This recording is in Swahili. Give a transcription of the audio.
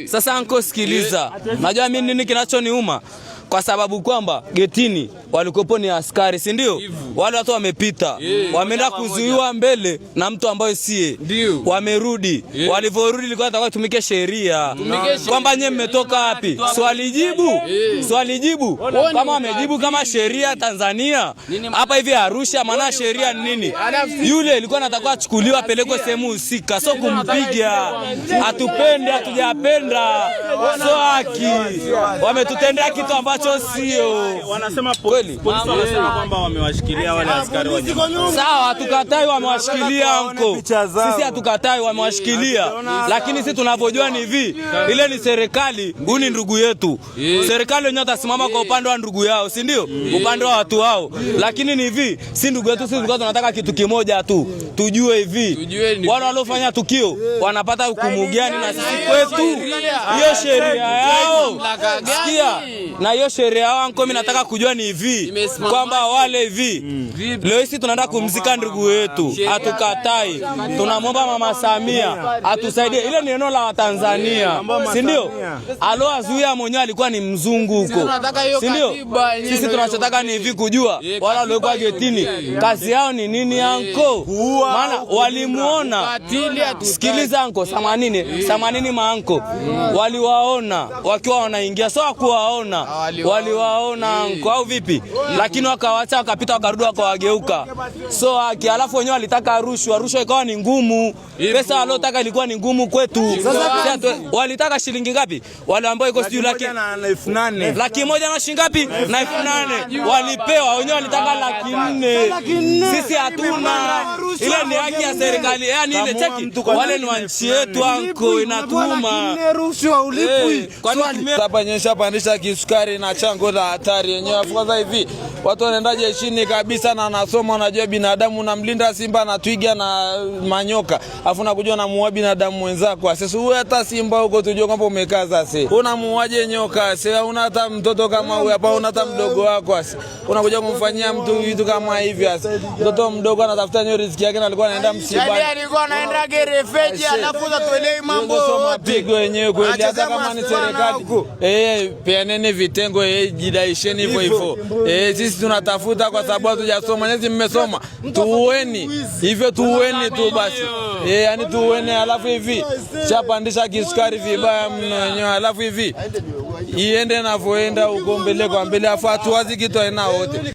Sasa anko sikiliza. Najua mimi nini kinachoniuma? Kwa sababu kwamba getini walikopo ni askari, si ndio? Wale watu wamepita, wameenda kuzuiwa mbele na mtu ambaye sie. Wamerudi. Walivyorudi ilikuwa nataka tumike sheria. Kwamba nyewe mmetoka wapi? Swali jibu. Kama wamejibu kama sheria Tanzania, hapa hivi Arusha maana sheria ni nini? Yule ilikuwa nataka achukuliwa apelekwe sehemu husika, sio kumpiga. Hatupende, hatujapenda. Sio haki. Wametutendea kitu ambacho sio. Wanasema polisi wanasema kwamba wamewashikilia wale askari wa nyuma. Sawa, hatukatai wamewashikilia anko. Sisi hatukatai wamewashikilia. Lakini sisi tunavyojua ni hivi, ile ni serikali, huyu ni ndugu yetu. Serikali yenyewe itasimama kwa upande wa ndugu yao, si ndio? Upande wa watu wao. Lakini ni hivi, si ndugu yetu, sisi tulikuwa tunataka kitu kimoja tu. Tujue hivi, wale waliofanya tukio wanapata hukumu gani na sisi kwetu. Hiyo sheria yao. Sikia, na hiyo sheria yao anko mimi nataka kujua ni hivi kwamba wale hivi leo sisi tunaenda kumzika ndugu wetu, hatukatai. Tunamwomba Mama Samia atusaidie, ile ni neno la Watanzania, si ndio? Aloazuia mwenyewe alikuwa ni mzungu huko, si ndio? Sisi tunachotaka ni hivi kujua wala waliokuwa getini kazi yao ni nini anko, maana walimuona. Sikiliza anko, 80 maanko waliwaona wakiwa wanaingia, sio kuwaona, waliwaona anko au vipi? Lakini wakawaacha wakapita wakarudi wakawageuka. So haki, alafu wenyewe walitaka rushwa ikawa ni ngumu. Pesa walotaka ilikuwa ni ngumu kwetu. Sasa walitaka shilingi ngapi? Wale ambao iko sijui laki na 8,000. Laki moja na shilingi ngapi? Na 8,000. Walipewa, wenyewe walitaka 400,000. Sisi hatuna. Ile ni haki ya serikali. Yaani ile cheki wale ni wa nchi yetu anko, inatuma. Rushwa ulipwi. Hapa nyesha pandisha kisukari na chango la hatari yenyewe. Kwanza hivi watu wanaenda jeshini kabisa na nasoma, unajua binadamu unamlinda simba na twiga na manyoka. Afu unakuja unamuua binadamu mwenzako. Sasa wewe hata simba huko tujue kwamba umekaa sasa. Unamuaje nyoka? Sasa una hata mtoto kama huyu hapa, una hata mdogo wako sasa. Unakuja kumfanyia mtu vitu kama hivi sasa. Mtoto mdogo anatafuta nyo riziki yake na alikuwa anaenda msibani. Yaani alikuwa anaenda gerefeji alafu zatuelewi mambo yote. Pigo wenyewe kweli hata kama ni serikali. Peaneni vitengo jidaisheni hivyo hivyo. Sisi tunatafuta kwa sababu hatujasoma. Nyinyi mmesoma. Tuweni. Hivyo tuweni tu basi. Yani tuweni alafu hivi chapandisha kisukari vibaya mno wenyewe alafu hivi iende navyoenda uko mbele kwa mbele afu hatuwazi kitu aina wote.